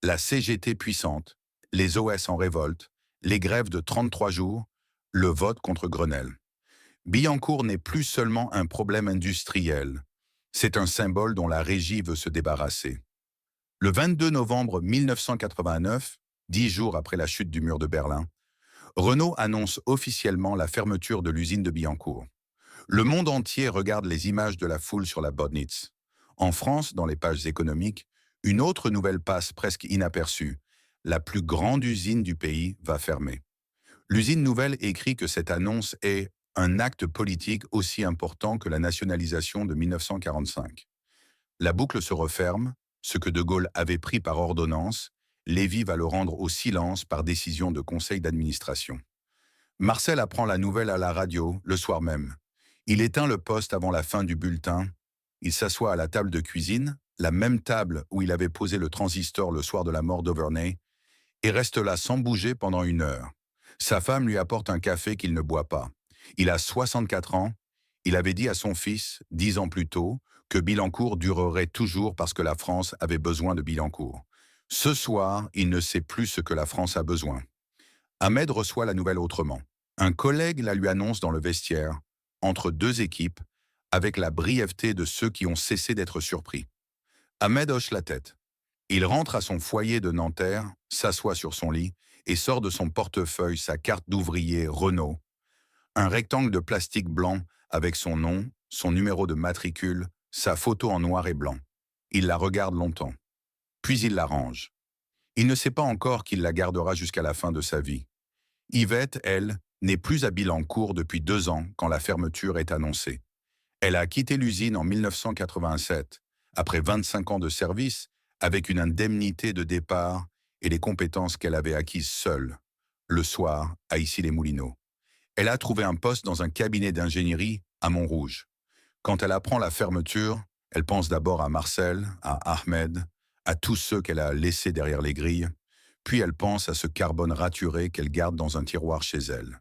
Speaker 1: La CGT puissante, les OS en révolte, les grèves de 33 jours, le vote contre Grenelle. Billancourt n'est plus seulement un problème industriel, c'est un symbole dont la régie veut se débarrasser. Le 22 novembre 1989, 10 jours après la chute du mur de Berlin, Renault annonce officiellement la fermeture de l'usine de Billancourt. Le monde entier regarde les images de la foule sur la Bodnitz. En France, dans les pages économiques, une autre nouvelle passe presque inaperçue. La plus grande usine du pays va fermer. L'usine nouvelle écrit que cette annonce est un acte politique aussi important que la nationalisation de 1945. La boucle se referme, ce que De Gaulle avait pris par ordonnance, Lévy va le rendre au silence par décision de conseil d'administration. Marcel apprend la nouvelle à la radio le soir même. Il éteint le poste avant la fin du bulletin. Il s'assoit à la table de cuisine, la même table où il avait posé le transistor le soir de la mort d'Auverney, et reste là sans bouger pendant 1 heure. Sa femme lui apporte un café qu'il ne boit pas. Il a 64 ans. Il avait dit à son fils, 10 ans plus tôt, que Billancourt durerait toujours parce que la France avait besoin de Billancourt. Ce soir, il ne sait plus ce que la France a besoin. Ahmed reçoit la nouvelle autrement. Un collègue la lui annonce dans le vestiaire, entre 2 équipes, avec la brièveté de ceux qui ont cessé d'être surpris. Ahmed hoche la tête. Il rentre à son foyer de Nanterre, s'assoit sur son lit et sort de son portefeuille sa carte d'ouvrier Renault, un rectangle de plastique blanc avec son nom, son numéro de matricule, sa photo en noir et blanc. Il la regarde longtemps. Puis il la range. Il ne sait pas encore qu'il la gardera jusqu'à la fin de sa vie. Yvette, elle, n'est plus à Billancourt depuis 2 ans quand la fermeture est annoncée. Elle a quitté l'usine en 1987, après 25 ans de service, avec une indemnité de départ et les compétences qu'elle avait acquises seule, le soir, à Issy-les-Moulineaux. Elle a trouvé un poste dans un cabinet d'ingénierie à Montrouge. Quand elle apprend la fermeture, elle pense d'abord à Marcel, à Ahmed, à tous ceux qu'elle a laissés derrière les grilles, Puis elle pense à ce carbone raturé qu'elle garde dans un tiroir chez elle.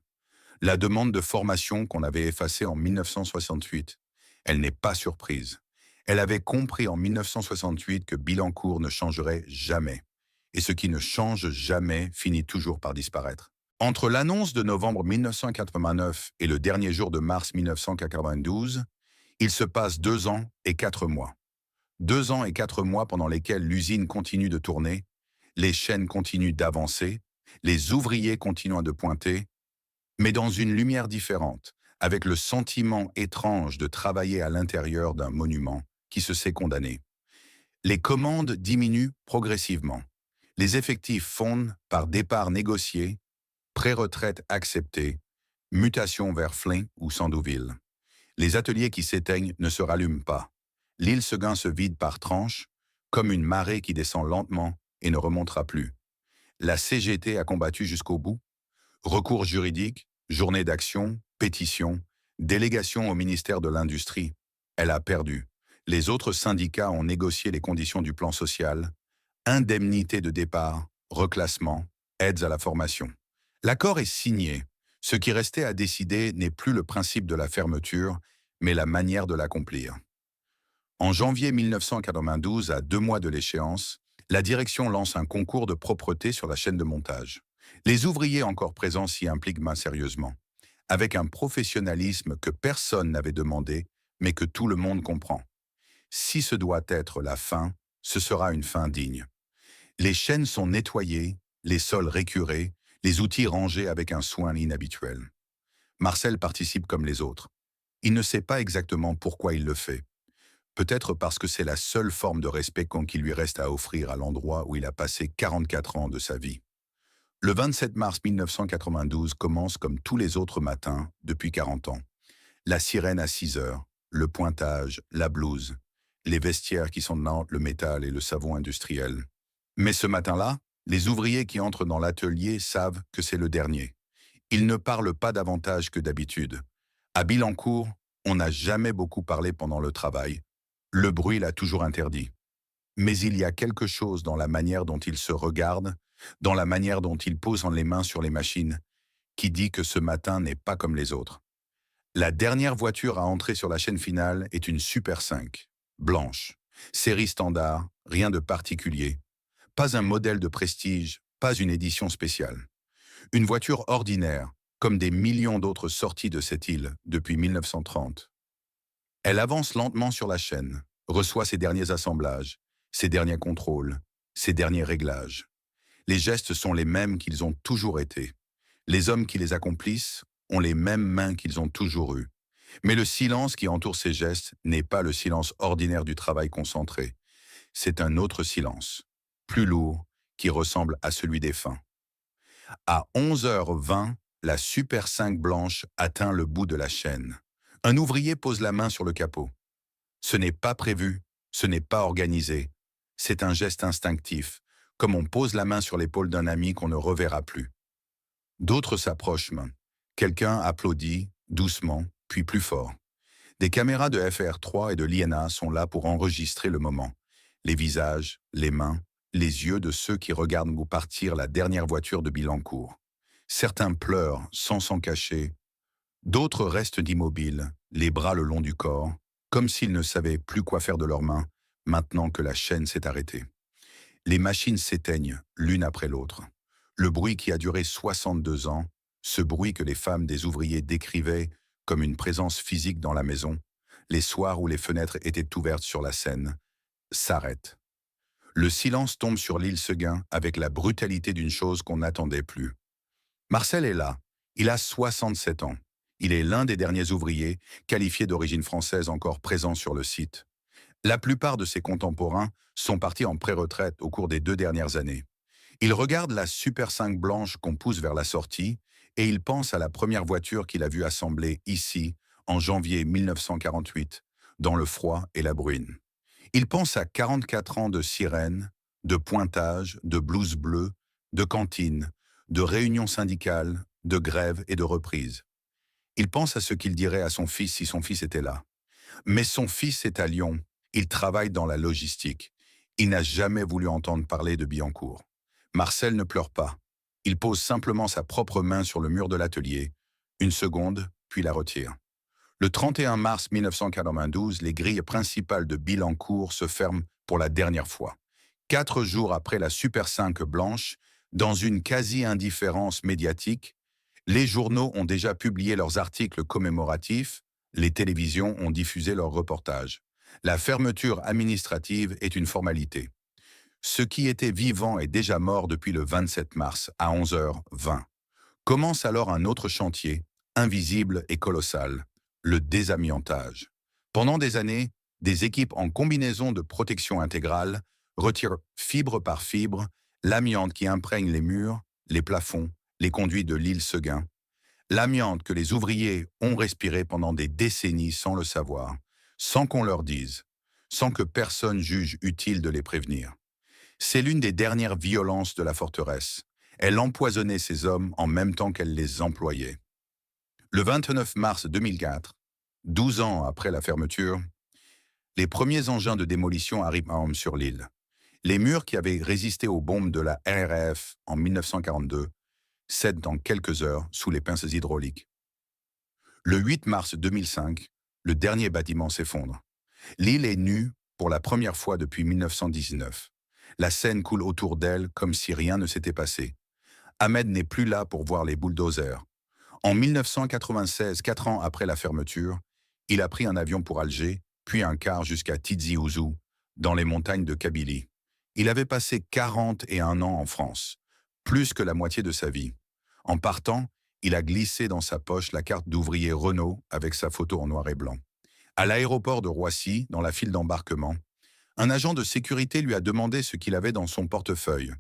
Speaker 1: La demande de formation qu'on avait effacée en 1968. Elle n'est pas surprise. Elle avait compris en 1968 que Billancourt ne changerait jamais. Et ce qui ne change jamais finit toujours par disparaître. Entre l'annonce de novembre 1989 et le dernier jour de mars 1992, il se passe 2 ans et 4 mois. 2 ans et 4 mois pendant lesquels l'usine continue de tourner, les chaînes continuent d'avancer, les ouvriers continuent de pointer, mais dans une lumière différente, avec le sentiment étrange de travailler à l'intérieur d'un monument qui se sait condamné. Les commandes diminuent progressivement. Les effectifs fondent par départ négocié, pré-retraite acceptée, mutation vers Flins ou Sandouville. Les ateliers qui s'éteignent ne se rallument pas. L'île Seguin se vide par tranches, comme une marée qui descend lentement et ne remontera plus. La CGT a combattu jusqu'au bout. Recours juridique, journée d'action, pétition, délégation au ministère de l'Industrie. Elle a perdu. Les autres syndicats ont négocié les conditions du plan social, indemnité de départ, reclassement, aides à la formation. L'accord est signé. Ce qui restait à décider n'est plus le principe de la fermeture, mais la manière de l'accomplir. En janvier 1992, à 2 mois de l'échéance, la direction lance un concours de propreté sur la chaîne de montage. Les ouvriers encore présents s'y impliquent main sérieusement, avec un professionnalisme que personne n'avait demandé, mais que tout le monde comprend. Si ce doit être la fin, ce sera une fin digne. Les chaînes sont nettoyées, les sols récurés, les outils rangés avec un soin inhabituel. Marcel participe comme les autres. Il ne sait pas exactement pourquoi il le fait. Peut-être parce que c'est la seule forme de respect qu'il lui reste à offrir à l'endroit où il a passé 44 ans de sa vie. Le 27 mars 1992 commence comme tous les autres matins depuis 40 ans. La sirène à 6 heures, le pointage, la blouse, les vestiaires qui sont dans le métal et le savon industriel. Mais ce matin-là, les ouvriers qui entrent dans l'atelier savent que c'est le dernier. Ils ne parlent pas davantage que d'habitude. À Billancourt, on n'a jamais beaucoup parlé pendant le travail. Le bruit l'a toujours interdit. Mais il y a quelque chose dans la manière dont ils se regardent, dans la manière dont ils posent les mains sur les machines, qui dit que ce matin n'est pas comme les autres. La dernière voiture à entrer sur la chaîne finale est une Super 5, blanche, série standard, rien de particulier. Pas un modèle de prestige, pas une édition spéciale. Une voiture ordinaire, comme des millions d'autres sorties de cette île depuis 1930. Elle avance lentement sur la chaîne, reçoit ses derniers assemblages, ses derniers contrôles, ses derniers réglages. Les gestes sont les mêmes qu'ils ont toujours été. Les hommes qui les accomplissent ont les mêmes mains qu'ils ont toujours eues. Mais le silence qui entoure ces gestes n'est pas le silence ordinaire du travail concentré. C'est un autre silence, plus lourd, qui ressemble à celui des fins. À 11h20, la Super 5 blanche atteint le bout de la chaîne. Un ouvrier pose la main sur le capot. Ce n'est pas prévu, ce n'est pas organisé. C'est un geste instinctif, comme on pose la main sur l'épaule d'un ami qu'on ne reverra plus. D'autres s'approchent. Quelqu'un applaudit, doucement, puis plus fort. Des caméras de FR3 et de l'INA sont là pour enregistrer le moment. Les visages, les mains, les yeux de ceux qui regardent partir la dernière voiture de Billancourt. Certains pleurent sans s'en cacher. D'autres restent immobiles, les bras le long du corps, comme s'ils ne savaient plus quoi faire de leurs mains, maintenant que la chaîne s'est arrêtée. Les machines s'éteignent, l'une après l'autre. Le bruit qui a duré 62 ans, ce bruit que les femmes des ouvriers décrivaient comme une présence physique dans la maison, les soirs où les fenêtres étaient ouvertes sur la Seine, s'arrête. Le silence tombe sur l'île Seguin avec la brutalité d'une chose qu'on n'attendait plus. Marcel est là, il a 67 ans. Il est l'un des derniers ouvriers, qualifiés d'origine française encore présents sur le site. La plupart de ses contemporains sont partis en pré-retraite au cours des 2 dernières années. Il regarde la Super 5 blanche qu'on pousse vers la sortie et il pense à la première voiture qu'il a vue assembler ici, en janvier 1948, dans le froid et la bruine. Il pense à 44 ans de sirène, de pointage, de blouse bleue, de cantine, de réunions syndicales, de grèves et de reprises. Il pense à ce qu'il dirait à son fils si son fils était là. Mais son fils est à Lyon, il travaille dans la logistique. Il n'a jamais voulu entendre parler de Billancourt. Marcel ne pleure pas. Il pose simplement sa propre main sur le mur de l'atelier, une seconde, puis la retire. Le 31 mars 1992, les grilles principales de Billancourt se ferment pour la dernière fois. 4 jours après la Super 5 blanche, dans une quasi-indifférence médiatique, les journaux ont déjà publié leurs articles commémoratifs, les télévisions ont diffusé leurs reportages. La fermeture administrative est une formalité. Ce qui était vivant est déjà mort depuis le 27 mars à 11h20. Commence alors un autre chantier, invisible et colossal, le désamiantage. Pendant des années, des équipes en combinaison de protection intégrale retirent fibre par fibre l'amiante qui imprègne les murs, les plafonds, les conduits de l'île Seguin. L'amiante que les ouvriers ont respirée pendant des décennies sans le savoir, sans qu'on leur dise, sans que personne juge utile de les prévenir. C'est l'une des dernières violences de la forteresse. Elle empoisonnait ses hommes en même temps qu'elle les employait. Le 29 mars 2004, 12 ans après la fermeture, les premiers engins de démolition arrivent sur l'île. Les murs qui avaient résisté aux bombes de la RAF en 1942 cèdent dans quelques heures sous les pinces hydrauliques. Le 8 mars 2005, le dernier bâtiment s'effondre. L'île est nue pour la première fois depuis 1919. La Seine coule autour d'elle comme si rien ne s'était passé. Ahmed n'est plus là pour voir les bulldozers. En 1996, 4 ans après la fermeture, il a pris un avion pour Alger, puis un car jusqu'à Tizi Ouzou, dans les montagnes de Kabylie. Il avait passé 41 ans en France, plus que la moitié de sa vie. En partant, il a glissé dans sa poche la carte d'ouvrier Renault avec sa photo en noir et blanc. À l'aéroport de Roissy, dans la file d'embarquement, un agent de sécurité lui a demandé ce qu'il avait dans son portefeuille.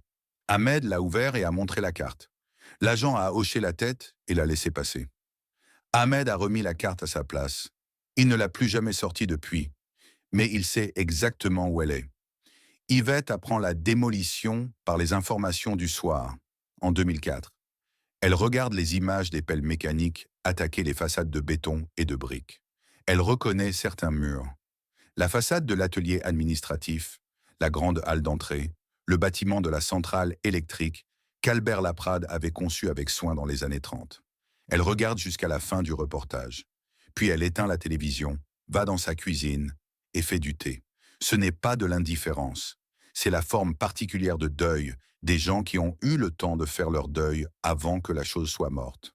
Speaker 1: Ahmed l'a ouvert et a montré la carte. L'agent a hoché la tête et l'a laissé passer. Ahmed a remis la carte à sa place. Il ne l'a plus jamais sortie depuis, mais il sait exactement où elle est. Yvette apprend la démolition par les informations du soir, en 2004. Elle regarde les images des pelles mécaniques attaquer les façades de béton et de briques. Elle reconnaît certains murs. La façade de l'atelier administratif, la grande halle d'entrée, le bâtiment de la centrale électrique qu'Albert Laprade avait conçu avec soin dans les années 30. Elle regarde jusqu'à la fin du reportage. Puis elle éteint la télévision, va dans sa cuisine et fait du thé. Ce n'est pas de l'indifférence. C'est la forme particulière de deuil des gens qui ont eu le temps de faire leur deuil avant que la chose soit morte.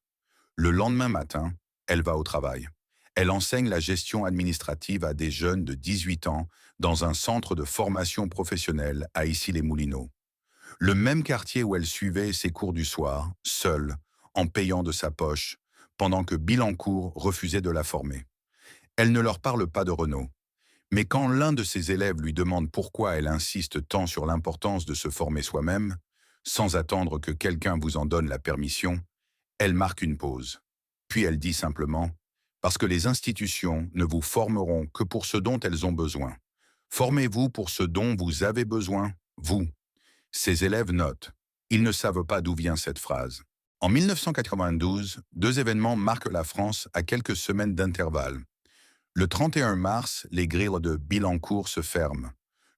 Speaker 1: Le lendemain matin, elle va au travail. Elle enseigne la gestion administrative à des jeunes de 18 ans dans un centre de formation professionnelle à Issy-les-Moulineaux. Le même quartier où elle suivait ses cours du soir, seule, en payant de sa poche, pendant que Billancourt refusait de la former. Elle ne leur parle pas de Renault. Mais quand l'un de ses élèves lui demande pourquoi elle insiste tant sur l'importance de se former soi-même, sans attendre que quelqu'un vous en donne la permission, elle marque une pause. Puis elle dit simplement « Parce que les institutions ne vous formeront que pour ce dont elles ont besoin. Formez-vous pour ce dont vous avez besoin, vous. » Ses élèves notent. Ils ne savent pas d'où vient cette phrase. En 1992, 2 événements marquent la France à quelques semaines d'intervalle. Le 31 mars, les grilles de Billancourt se ferment.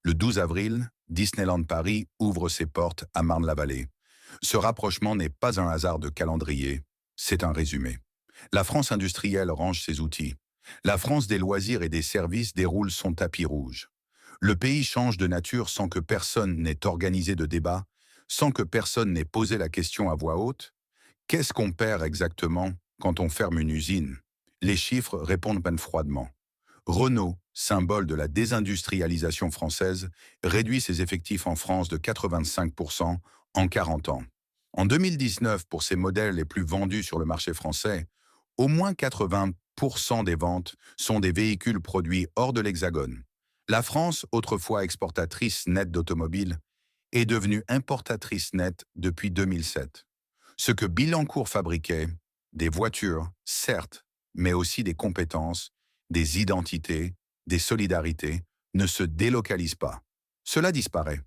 Speaker 1: Le 12 avril, Disneyland Paris ouvre ses portes à Marne-la-Vallée. Ce rapprochement n'est pas un hasard de calendrier, c'est un résumé. La France industrielle range ses outils. La France des loisirs et des services déroule son tapis rouge. Le pays change de nature sans que personne n'ait organisé de débat, sans que personne n'ait posé la question à voix haute. Qu'est-ce qu'on perd exactement quand on ferme une usine? Les chiffres répondent même froidement. Renault, symbole de la désindustrialisation française, réduit ses effectifs en France de 85% en 40 ans. En 2019, pour ses modèles les plus vendus sur le marché français, au moins 80% des ventes sont des véhicules produits hors de l'Hexagone. La France, autrefois exportatrice nette d'automobiles, est devenue importatrice nette depuis 2007. Ce que Billancourt fabriquait, des voitures, certes, mais aussi des compétences, des identités, des solidarités, ne se délocalise pas. Cela disparaît.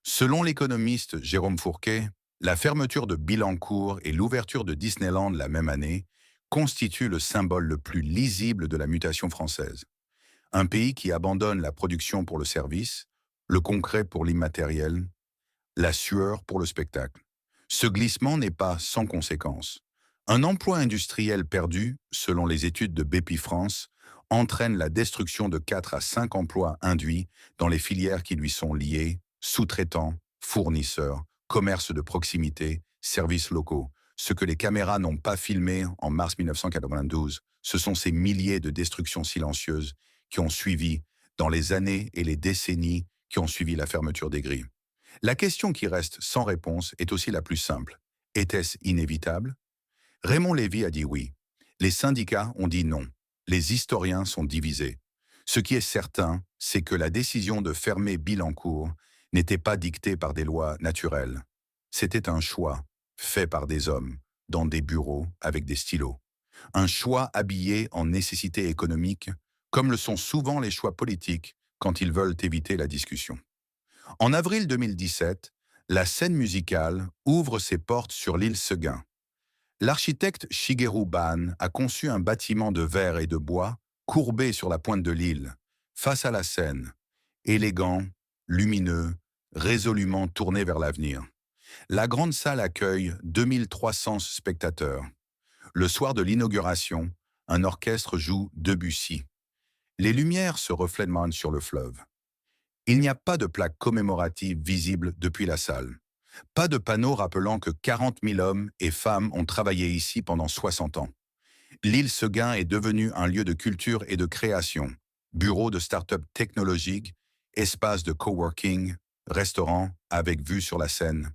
Speaker 1: Selon l'économiste Jérôme Fourquet, la fermeture de Billancourt et l'ouverture de Disneyland la même année constituent le symbole le plus lisible de la mutation française. Un pays qui abandonne la production pour le service, le concret pour l'immatériel, la sueur pour le spectacle. Ce glissement n'est pas sans conséquence. Un emploi industriel perdu, selon les études de Bpifrance, entraîne la destruction de 4 à 5 emplois induits dans les filières qui lui sont liées, sous-traitants, fournisseurs, commerces de proximité, services locaux. Ce que les caméras n'ont pas filmé en mars 1992, ce sont ces milliers de destructions silencieuses qui ont suivi dans les années et les décennies qui ont suivi la fermeture des grilles. La question qui reste sans réponse est aussi la plus simple. Était-ce inévitable? Raymond Lévy a dit oui. Les syndicats ont dit non. Les historiens sont divisés. Ce qui est certain, c'est que la décision de fermer Billancourt n'était pas dictée par des lois naturelles. C'était un choix, fait par des hommes, dans des bureaux avec des stylos. Un choix habillé en nécessité économique, comme le sont souvent les choix politiques quand ils veulent éviter la discussion. En avril 2017, la scène musicale ouvre ses portes sur l'île Seguin. L'architecte Shigeru Ban a conçu un bâtiment de verre et de bois courbé sur la pointe de l'île, face à la Seine, élégant, lumineux, résolument tourné vers l'avenir. La grande salle accueille 2300 spectateurs. Le soir de l'inauguration, un orchestre joue Debussy. Les lumières se reflètent sur le fleuve. Il n'y a pas de plaque commémorative visible depuis la salle. Pas de panneau rappelant que 40 000 hommes et femmes ont travaillé ici pendant 60 ans. L'île Seguin est devenue un lieu de culture et de création, bureau de start-up technologiques, espace de coworking, restaurant avec vue sur la Seine.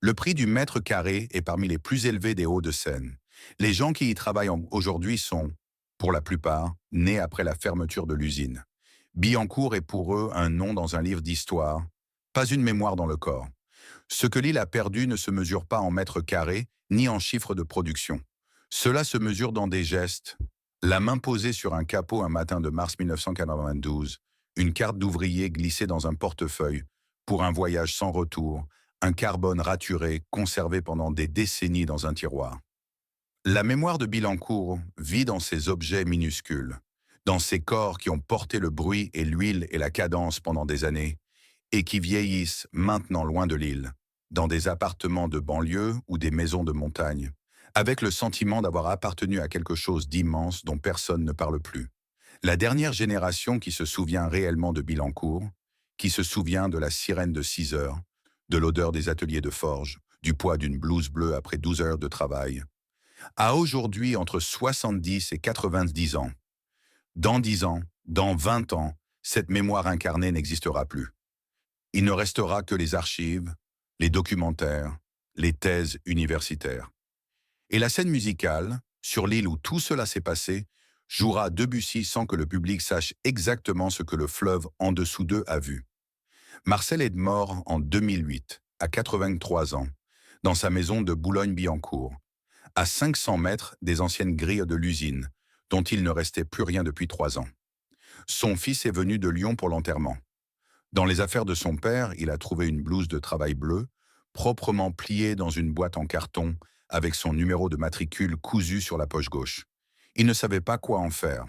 Speaker 1: Le prix du mètre carré est parmi les plus élevés des Hauts-de-Seine. Les gens qui y travaillent aujourd'hui sont, pour la plupart, nés après la fermeture de l'usine. Billancourt est pour eux un nom dans un livre d'histoire, pas une mémoire dans le corps. Ce que l'île a perdu ne se mesure pas en mètres carrés, ni en chiffres de production. Cela se mesure dans des gestes. La main posée sur un capot un matin de mars 1992, une carte d'ouvrier glissée dans un portefeuille, pour un voyage sans retour, un carbone raturé, conservé pendant des décennies dans un tiroir. La mémoire de Billancourt vit dans ces objets minuscules, dans ces corps qui ont porté le bruit et l'huile et la cadence pendant des années, et qui vieillissent maintenant loin de l'île, dans des appartements de banlieue ou des maisons de montagne, avec le sentiment d'avoir appartenu à quelque chose d'immense dont personne ne parle plus. La dernière génération qui se souvient réellement de Billancourt, qui se souvient de la sirène de 6 heures, de l'odeur des ateliers de forge, du poids d'une blouse bleue après 12 heures de travail, a aujourd'hui entre 70 et 90 ans. Dans 10 ans, dans 20 ans, cette mémoire incarnée n'existera plus. Il ne restera que les archives, les documentaires, les thèses universitaires. Et la scène musicale, sur l'île où tout cela s'est passé, jouera Debussy sans que le public sache exactement ce que le fleuve en dessous d'eux a vu. Marcel est mort en 2008, à 83 ans, dans sa maison de Boulogne-Billancourt, à 500 mètres des anciennes grilles de l'usine, dont il ne restait plus rien depuis 3 ans. Son fils est venu de Lyon pour l'enterrement. Dans les affaires de son père, il a trouvé une blouse de travail bleue, proprement pliée dans une boîte en carton, avec son numéro de matricule cousu sur la poche gauche. Il ne savait pas quoi en faire.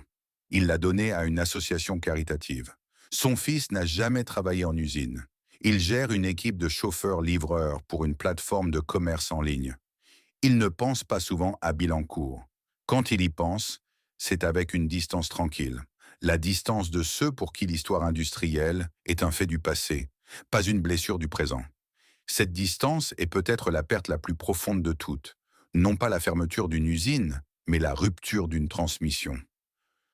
Speaker 1: Il l'a donnée à une association caritative. Son fils n'a jamais travaillé en usine. Il gère une équipe de chauffeurs-livreurs pour une plateforme de commerce en ligne. Il ne pense pas souvent à Billancourt. Quand il y pense, c'est avec une distance tranquille. La distance de ceux pour qui l'histoire industrielle est un fait du passé, pas une blessure du présent. Cette distance est peut-être la perte la plus profonde de toutes. Non pas la fermeture d'une usine, mais la rupture d'une transmission.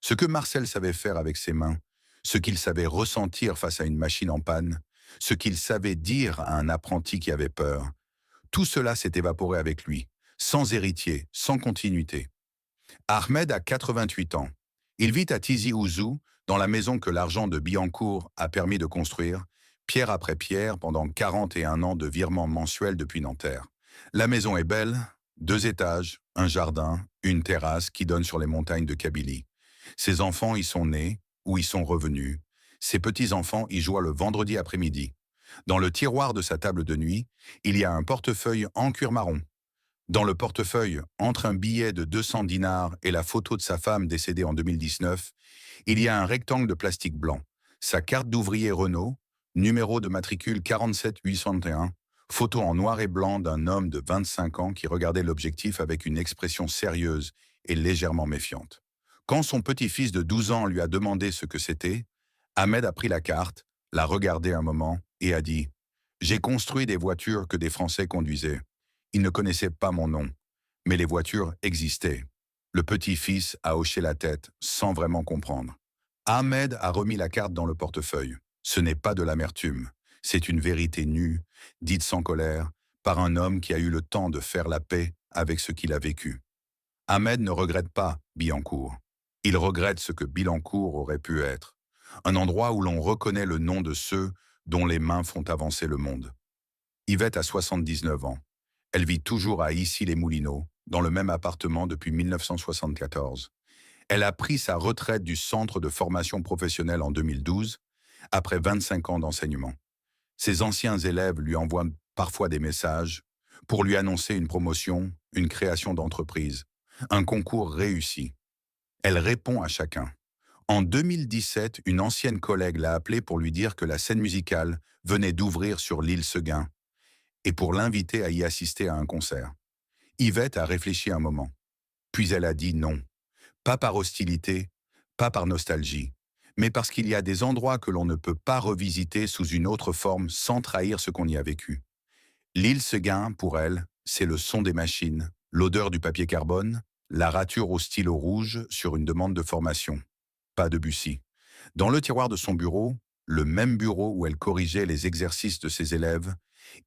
Speaker 1: Ce que Marcel savait faire avec ses mains, ce qu'il savait ressentir face à une machine en panne, ce qu'il savait dire à un apprenti qui avait peur, tout cela s'est évaporé avec lui, sans héritier, sans continuité. Ahmed a 88 ans. Il vit à Tizi Ouzou, dans la maison que l'argent de Billancourt a permis de construire, pierre après pierre, pendant 41 ans de virements mensuels depuis Nanterre. La maison est belle, 2 étages, un jardin, une terrasse qui donne sur les montagnes de Kabylie. Ses enfants y sont nés ou y sont revenus. Ses petits-enfants y jouent le vendredi après-midi. Dans le tiroir de sa table de nuit, il y a un portefeuille en cuir marron. Dans le portefeuille, entre un billet de 200 dinars et la photo de sa femme décédée en 2019, il y a un rectangle de plastique blanc, sa carte d'ouvrier Renault, numéro de matricule 47 801, Photo en noir et blanc d'un homme de 25 ans qui regardait l'objectif avec une expression sérieuse et légèrement méfiante. Quand son petit-fils de 12 ans lui a demandé ce que c'était, Ahmed a pris la carte, l'a regardé un moment et a dit: J'ai construit des voitures que des Français conduisaient. Ils ne connaissaient pas mon nom, mais les voitures existaient. Le petit-fils a hoché la tête sans vraiment comprendre. Ahmed a remis la carte dans le portefeuille. Ce n'est pas de l'amertume, c'est une vérité nue, dite sans colère, par un homme qui a eu le temps de faire la paix avec ce qu'il a vécu. Ahmed ne regrette pas Billancourt. Il regrette ce que Billancourt aurait pu être. Un endroit où l'on reconnaît le nom de ceux dont les mains font avancer le monde. Yvette a 79 ans. Elle vit toujours à Issy-les-Moulineaux, dans le même appartement depuis 1974. Elle a pris sa retraite du centre de formation professionnelle en 2012, après 25 ans d'enseignement. Ses anciens élèves lui envoient parfois des messages pour lui annoncer une promotion, une création d'entreprise, un concours réussi. Elle répond à chacun. En 2017, une ancienne collègue l'a appelée pour lui dire que la scène musicale venait d'ouvrir sur l'île Seguin et pour l'inviter à y assister à un concert. Yvette a réfléchi un moment, puis elle a dit non. Pas par hostilité, pas par nostalgie, mais parce qu'il y a des endroits que l'on ne peut pas revisiter sous une autre forme sans trahir ce qu'on y a vécu. L'île Seguin, pour elle, c'est le son des machines, l'odeur du papier carbone, la rature au stylo rouge sur une demande de formation. Pas de Debussy. Dans le tiroir de son bureau, le même bureau où elle corrigeait les exercices de ses élèves,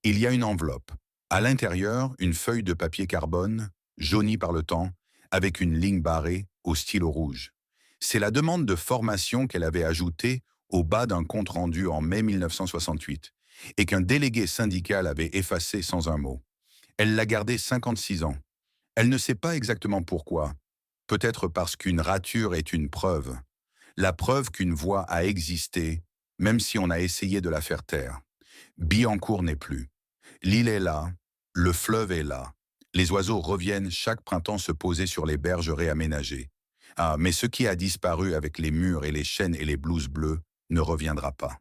Speaker 1: il y a une enveloppe. À l'intérieur, une feuille de papier carbone, jaunie par le temps, avec une ligne barrée au stylo rouge. C'est la demande de formation qu'elle avait ajoutée au bas d'un compte-rendu en mai 1968 et qu'un délégué syndical avait effacé sans un mot. Elle l'a gardé 56 ans. Elle ne sait pas exactement pourquoi. Peut-être parce qu'une rature est une preuve. La preuve qu'une voix a existé, même si on a essayé de la faire taire. Billancourt n'est plus. L'île est là, le fleuve est là. Les oiseaux reviennent chaque printemps se poser sur les berges réaménagées. Ah, mais ce qui a disparu avec les murs et les chênes et les blouses bleues ne reviendra pas.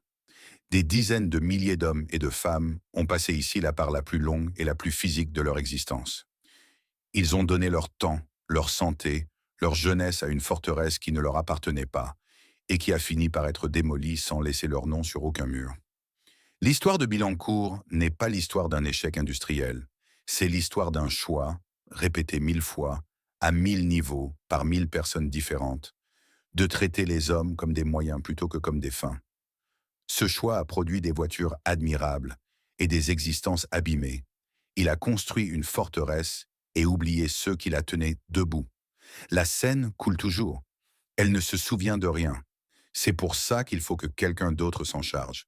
Speaker 1: Des dizaines de milliers d'hommes et de femmes ont passé ici la part la plus longue et la plus physique de leur existence. Ils ont donné leur temps, leur santé, leur jeunesse à une forteresse qui ne leur appartenait pas et qui a fini par être démolie sans laisser leur nom sur aucun mur. L'histoire de Billancourt n'est pas l'histoire d'un échec industriel. C'est l'histoire d'un choix, répété 1000 fois, à 1000 niveaux, par 1000 personnes différentes, de traiter les hommes comme des moyens plutôt que comme des fins. Ce choix a produit des voitures admirables et des existences abîmées. Il a construit une forteresse et oublié ceux qui la tenaient debout. La Seine coule toujours. Elle ne se souvient de rien. C'est pour ça qu'il faut que quelqu'un d'autre s'en charge.